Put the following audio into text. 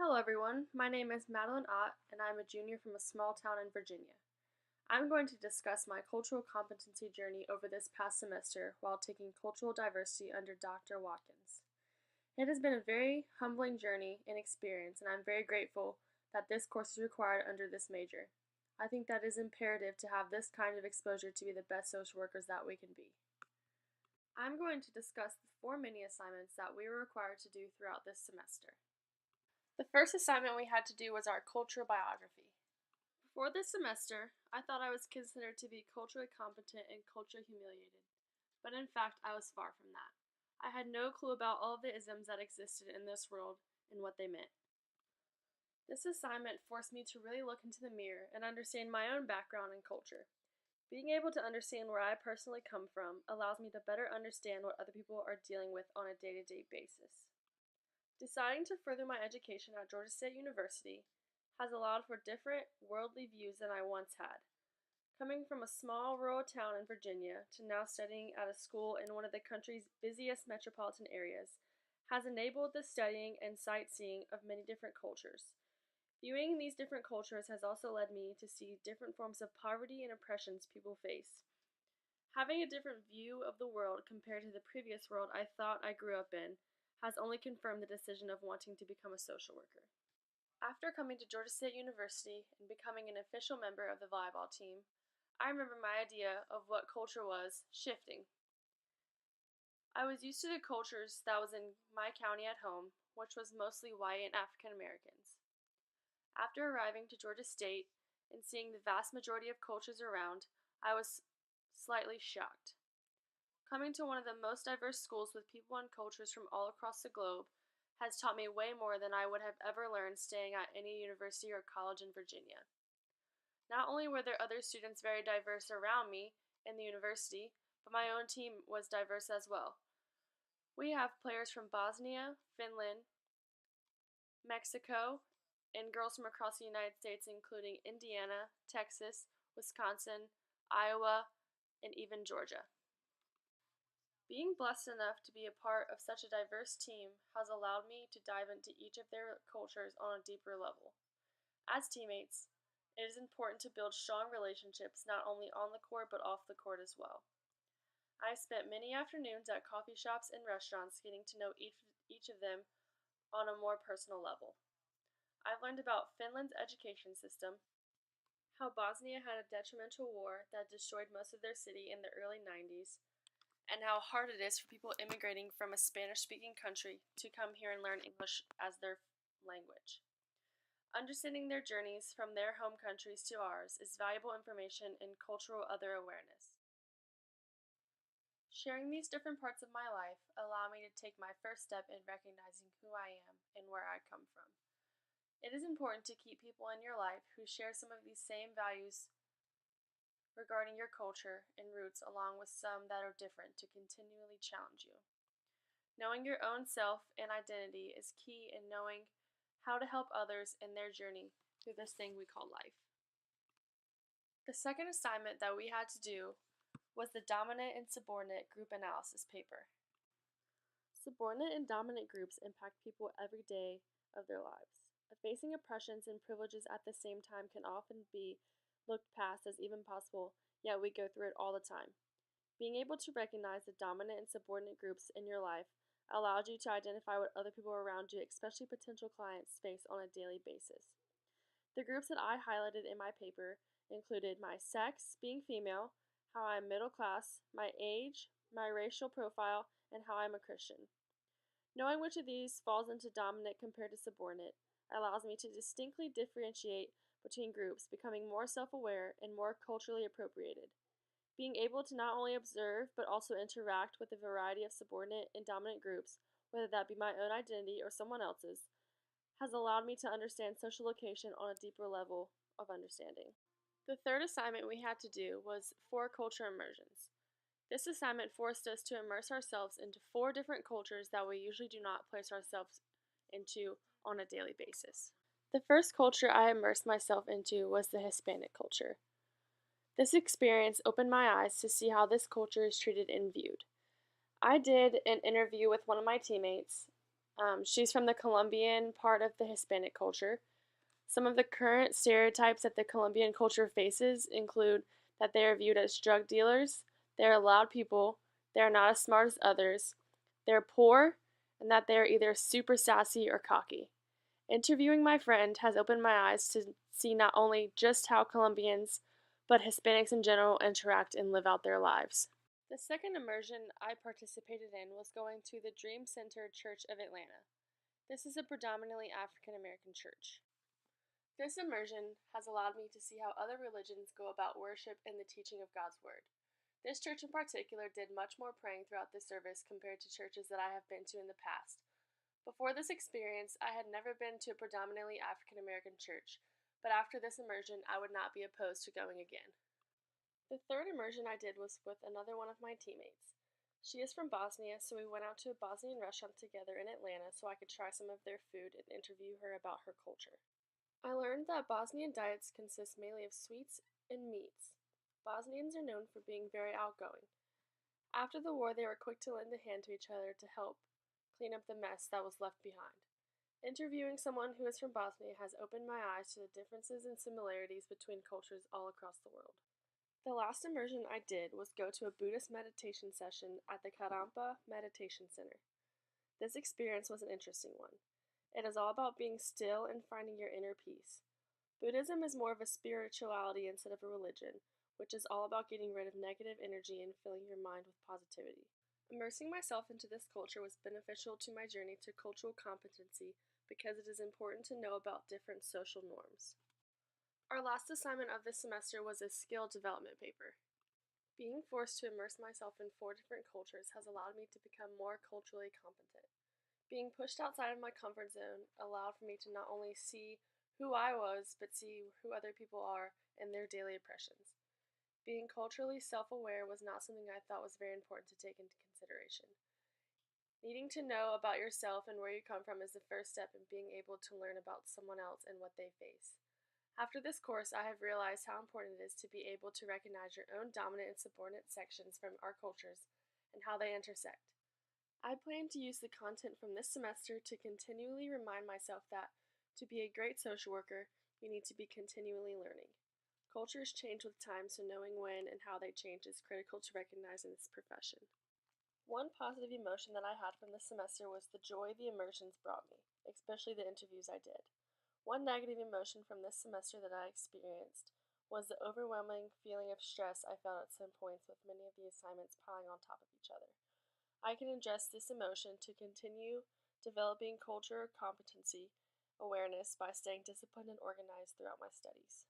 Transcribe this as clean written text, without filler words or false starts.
Hello everyone, my name is M.Ott and I'm a junior from a small town in Virginia. I'm going to discuss my cultural competency journey over this past semester while taking cultural diversity under Dr. Watkins. It has been a very humbling journey and experience, and I'm very grateful that this course is required under this major. I think that it is imperative to have this kind of exposure to be the best social workers that we can be. I'm going to discuss the 4 mini assignments that we were required to do throughout this semester. The first assignment we had to do was our cultural biography. Before this semester, I thought I was considered to be culturally competent and culturally humiliated, but in fact I was far from that. I had no clue about all of the isms that existed in this world and what they meant. This assignment forced me to really look into the mirror and understand my own background and culture. Being able to understand where I personally come from allows me to better understand what other people are dealing with on a day-to-day basis. Deciding to further my education at Georgia State University has allowed for different worldly views than I once had. Coming from a small rural town in Virginia to now studying at a school in one of the country's busiest metropolitan areas has enabled the studying and sightseeing of many different cultures. Viewing these different cultures has also led me to see different forms of poverty and oppressions people face. Having a different view of the world compared to the previous world I thought I grew up in has only confirmed the decision of wanting to become a social worker. After coming to Georgia State University and becoming an official member of the volleyball team, I remember my idea of what culture was shifting. I was used to the cultures that was in my county at home, which was mostly white and African Americans. After arriving to Georgia State and seeing the vast majority of cultures around, I was slightly shocked. Coming to one of the most diverse schools with people and cultures from all across the globe has taught me way more than I would have ever learned staying at any university or college in Virginia. Not only were there other students very diverse around me in the university, but my own team was diverse as well. We have players from Bosnia, Finland, Mexico, and girls from across the United States, including Indiana, Texas, Wisconsin, Iowa, and even Georgia. Being blessed enough to be a part of such a diverse team has allowed me to dive into each of their cultures on a deeper level. As teammates, it is important to build strong relationships not only on the court but off the court as well. I spent many afternoons at coffee shops and restaurants getting to know each of them on a more personal level. I've learned about Finland's education system, how Bosnia had a detrimental war that destroyed most of their city in the early 90s, and how hard it is for people immigrating from a Spanish-speaking country to come here and learn English as their language. Understanding their journeys from their home countries to ours is valuable information and cultural other awareness. Sharing these different parts of my life allow me to take my first step in recognizing who I am and where I come from. It is important to keep people in your life who share some of these same values regarding your culture and roots, along with some that are different, to continually challenge you. Knowing your own self and identity is key in knowing how to help others in their journey through this thing we call life. The second assignment that we had to do was the dominant and subordinate group analysis paper. Subordinate and dominant groups impact people every day of their lives. Facing oppressions and privileges at the same time can often be looked past as even possible, yet we go through it all the time. Being able to recognize the dominant and subordinate groups in your life allows you to identify what other people around you, especially potential clients, face on a daily basis. The groups that I highlighted in my paper included my sex, being female, how I'm middle class, my age, my racial profile, and how I'm a Christian. Knowing which of these falls into dominant compared to subordinate allows me to distinctly differentiate between groups, becoming more self-aware and more culturally appropriated. Being able to not only observe but also interact with a variety of subordinate and dominant groups, whether that be my own identity or someone else's, has allowed me to understand social location on a deeper level of understanding. The third assignment we had to do was 4 culture immersions. This assignment forced us to immerse ourselves into 4 different cultures that we usually do not place ourselves into on a daily basis. The first culture I immersed myself into was the Hispanic culture. This experience opened my eyes to see how this culture is treated and viewed. I did an interview with one of my teammates She's from the Colombian part of the Hispanic culture. Some of the current stereotypes that the Colombian culture faces include that they are viewed as drug dealers, they are loud people, they are not as smart as others, they're poor, and that they are either super sassy or cocky. Interviewing my friend has opened my eyes to see not only just how Colombians, but Hispanics in general interact and live out their lives. The second immersion I participated in was going to the Dream Center Church of Atlanta. This is a predominantly African American church. This immersion has allowed me to see how other religions go about worship and the teaching of God's Word. This church in particular did much more praying throughout the service compared to churches that I have been to in the past. Before this experience, I had never been to a predominantly African American church, but after this immersion, I would not be opposed to going again. The third immersion I did was with another one of my teammates. She is from Bosnia, so we went out to a Bosnian restaurant together in Atlanta so I could try some of their food and interview her about her culture. I learned that Bosnian diets consist mainly of sweets and meats. Bosnians are known for being very outgoing. After the war, they were quick to lend a hand to each other to help clean up the mess that was left behind. Interviewing someone who is from Bosnia has opened my eyes to the differences and similarities between cultures all across the world. The last immersion I did was go to a Buddhist meditation session at the Karampa Meditation Center. This experience was an interesting one. It is all about being still and finding your inner peace. Buddhism is more of a spirituality instead of a religion, which is all about getting rid of negative energy and filling your mind with positivity. Immersing myself into this culture was beneficial to my journey to cultural competency because it is important to know about different social norms. Our last assignment of this semester was a skill development paper. Being forced to immerse myself in 4 different cultures has allowed me to become more culturally competent. Being pushed outside of my comfort zone allowed for me to not only see who I was, but see who other people are and their daily oppressions. Being culturally self-aware was not something I thought was very important to take into consideration. Needing to know about yourself and where you come from is the first step in being able to learn about someone else and what they face. After this course, I have realized how important it is to be able to recognize your own dominant and subordinate sections from our cultures and how they intersect. I plan to use the content from this semester to continually remind myself that to be a great social worker, you need to be continually learning. Cultures change with time, so knowing when and how they change is critical to recognize in this profession. One positive emotion that I had from this semester was the joy the immersions brought me, especially the interviews I did. One negative emotion from this semester that I experienced was the overwhelming feeling of stress I felt at some points with many of the assignments piling on top of each other. I can address this emotion to continue developing culture competency awareness by staying disciplined and organized throughout my studies.